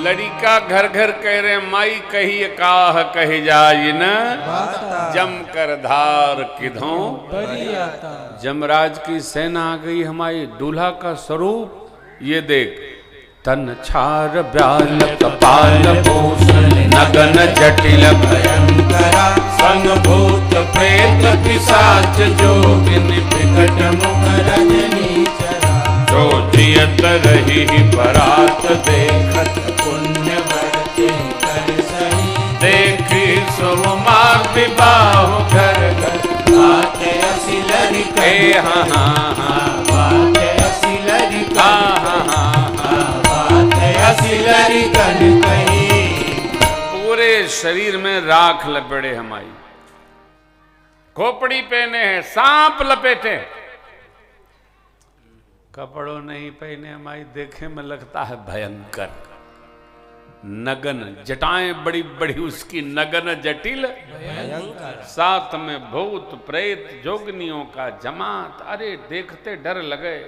लड़िका घर घर कह रहे माई कही काह कहे जाय न जम कर धार किधों। जमराज की सेना आ गई, हमारी दूल्हा का स्वरूप ये देख। तन छार ब्याल कपाल भूषण नगन जटिल भयंकरा संग भूत प्रेत पिशाच जोगिन विकट मुख रजनी चरा। जो जियत रही बरात देखत पुण्य वर्ते कर सही। देखी सुमा विवाह घर घर बाते असी लड़के। हाँ हाँ हाँ बाते असी लड़के। हाँ हाँ हाँ पूरे शरीर में राख लपेटे हमारी, खोपड़ी पहने हैं, सांप लपेटे, कपड़ों नहीं पहने हमारी, देखे में लगता है भयंकर। नगन जटाएं बड़ी बड़ी उसकी नगन जटिल भयंकर। साथ में भूत प्रेत जोगनियों का जमात। अरे देखते डर लगे।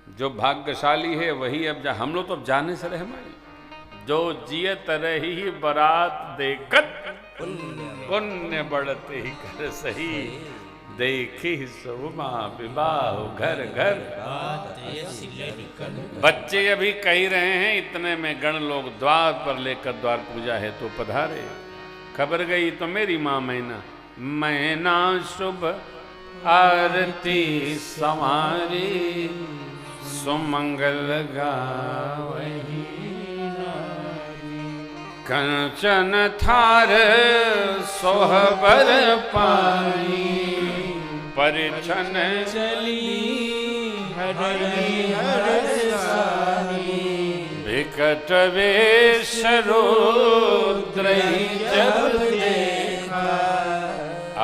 जो भाग्यशाली है वही अब हम लोग तो अब जाने से रहे हमारी। जो जियत रही बरात देखत पुण्य बढ़ते ही कर सही। देखी सुमा विवाह घर घर। बच्चे अभी कह रहे हैं, इतने में गण लोग द्वार पर लेकर द्वार पूजा है तो पधारे। खबर गई तो मेरी माँ मैना शुभ आरती संवारी। सुमंगल गावही कंचन थार सोहबर पाई। परिछन चली हरि हरसानी। विकट वेश रुद्र जब देखा।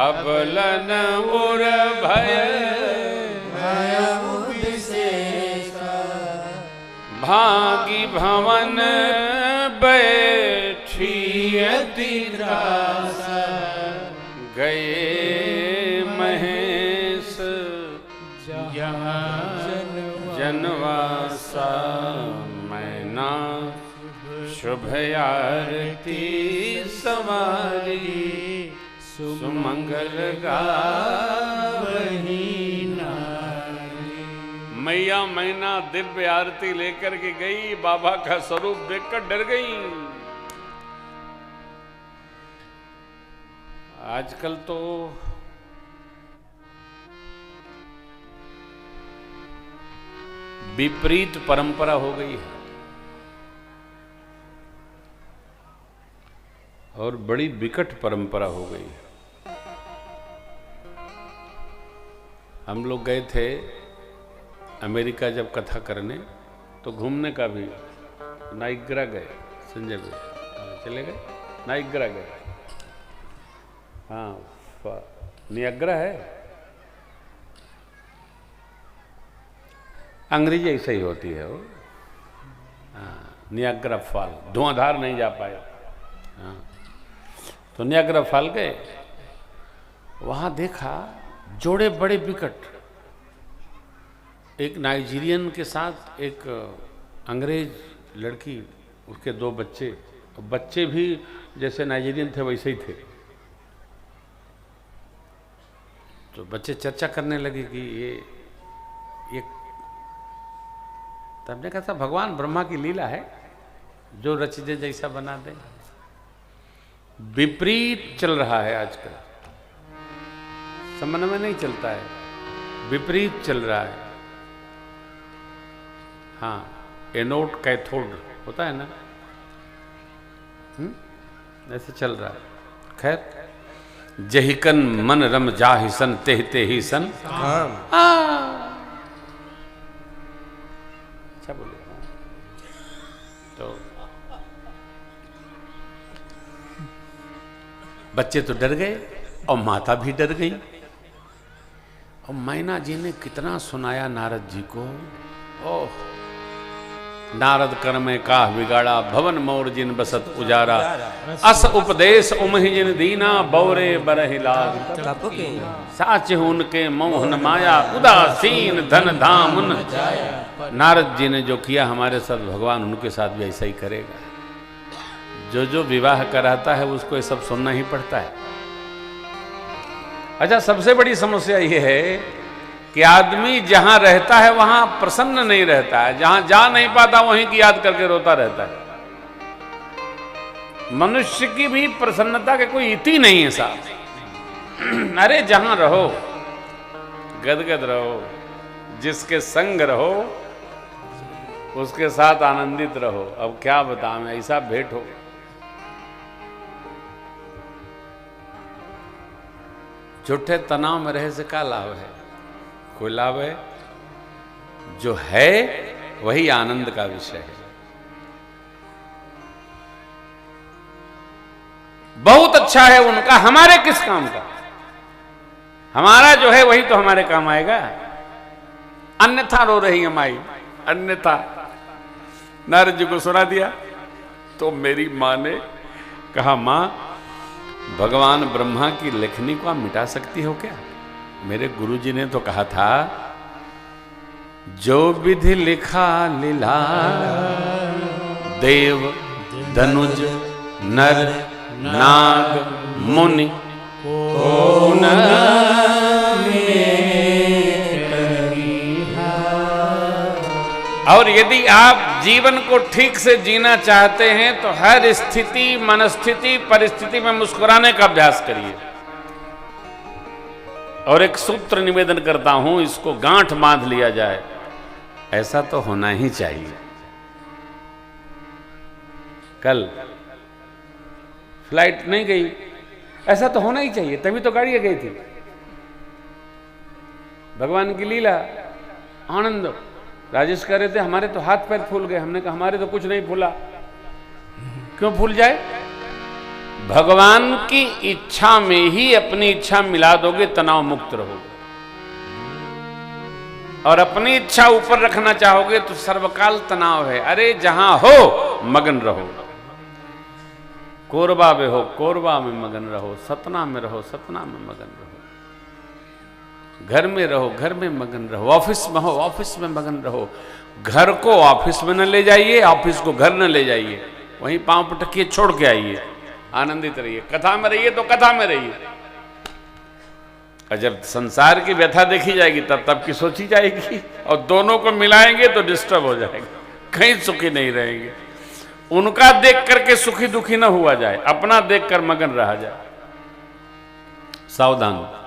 अबलन उर भय भागी भवन बैठी अतिरास। गए महेश जनवासा। मैना शुभ आरती सवारी। सुमंगल गावही। मैया मैना दिव्य आरती लेकर के गई, बाबा का स्वरूप देखकर डर गई। आजकल तो विपरीत परंपरा हो गई है और बड़ी विकट परंपरा हो गई है। हम लोग गए थे अमेरिका जब कथा करने, तो घूमने का भी नाइग्रा गए। संजय भाई चले गए, नाइग्रा गए। हाँ नियाग्रा है, अंग्रेजी ऐसा ही होती है वो। हाँ नियाग्रा फॉल, धुआंधार नहीं जा पाए। हाँ तो नियाग्रा फॉल गए, वहाँ देखा जोड़े बड़े विकट। एक नाइजीरियन के साथ एक अंग्रेज लड़की, उसके 2 बच्चे। बच्चे भी जैसे नाइजीरियन थे वैसे ही थे। तो बच्चे चर्चा करने लगे कि ये तब ने कहा था भगवान ब्रह्मा की लीला है, जो रच दे जैसा बना दे। विपरीत चल रहा है आजकल, समन्वय नहीं चलता है, विपरीत चल रहा है। हाँ एनोड कैथोड होता है ना, ऐसे चल रहा है। खैर जहिकन मन रम जाहिसन तेहते ही सन। अच्छा बोले। तो बच्चे तो डर गए और माता भी डर गई। और मैना जी ने कितना सुनाया नारद जी को। ओह नारद कर में काह बिगाड़ा, भवन मोर जिन बसत उजारा, अस उपदेश उमहि जिन दीना, बौरे बरहि लाग, साच उनके मोहन माया, उदासीन धन धाम। नारद जी ने जो किया हमारे साथ, भगवान उनके साथ भी ऐसा ही करेगा। जो विवाह कराता है उसको ये सब सुनना ही पड़ता है। अच्छा, सबसे बड़ी समस्या ये है कि आदमी जहां रहता है वहां प्रसन्न नहीं रहता है, जहां जा नहीं पाता वहीं की याद करके रोता रहता है। मनुष्य की भी प्रसन्नता के कोई इति नहीं है साहब। अरे जहां रहो गदगद रहो, जिसके संग रहो उसके साथ आनंदित रहो। अब क्या बताऊं, ऐसा भेंट हो। झूठे तनाव में रहे से क्या लाभ है? कोई लाभ है? जो है वही आनंद का विषय है। बहुत अच्छा है उनका, हमारे किस काम का? हमारा जो है वही तो हमारे काम आएगा। अन्यथा रो रही है माई, अन्यथा। नारद जी को सुना दिया तो मेरी मां ने कहा, मां भगवान ब्रह्मा की लेखनी को आप मिटा सकती हो क्या? मेरे गुरुजी ने तो कहा था, जो विधि लिखा लीला, देव धनुज नर नाग मुनि को न और यदि आप जीवन को ठीक से जीना चाहते हैं तो हर स्थिति, मनस्थिति, परिस्थिति में मुस्कुराने का अभ्यास करिए। और एक सूत्र निवेदन करता हूं, इसको गांठ बांध लिया जाए, ऐसा तो होना ही चाहिए। कल फ्लाइट नहीं गई, ऐसा तो होना ही चाहिए, तभी तो गाड़ी गई थी। भगवान की लीला, आनंद। राजेश कह रहे थे हमारे तो हाथ पैर फूल गए। हमने कहा हमारे तो कुछ नहीं फूला। क्यों फूल जाए? भगवान की इच्छा में ही अपनी इच्छा मिला दोगे, तनाव मुक्त रहोगे। और अपनी इच्छा ऊपर रखना चाहोगे तो सर्वकाल तनाव है। अरे जहां हो मगन रहो, कोरबा में हो कोरबा में मगन रहो, सतना में रहो सतना में मगन रहो, घर में रहो घर में मगन रहो, ऑफिस में हो ऑफिस में मगन रहो। घर को ऑफिस में न ले जाइए, ऑफिस को घर न ले जाइए, वहीं पांव पटकिए छोड़ के आइए। आनंदित रहिए, कथा में रहिए तो कथा में रहिए। और जब संसार की व्यथा देखी जाएगी तब की सोची जाएगी, और दोनों को मिलाएंगे तो डिस्टर्ब हो जाएगा, कहीं सुखी नहीं रहेंगे। उनका देख करके सुखी दुखी न हुआ जाए, अपना देखकर मगन रहा जाए। सावधान।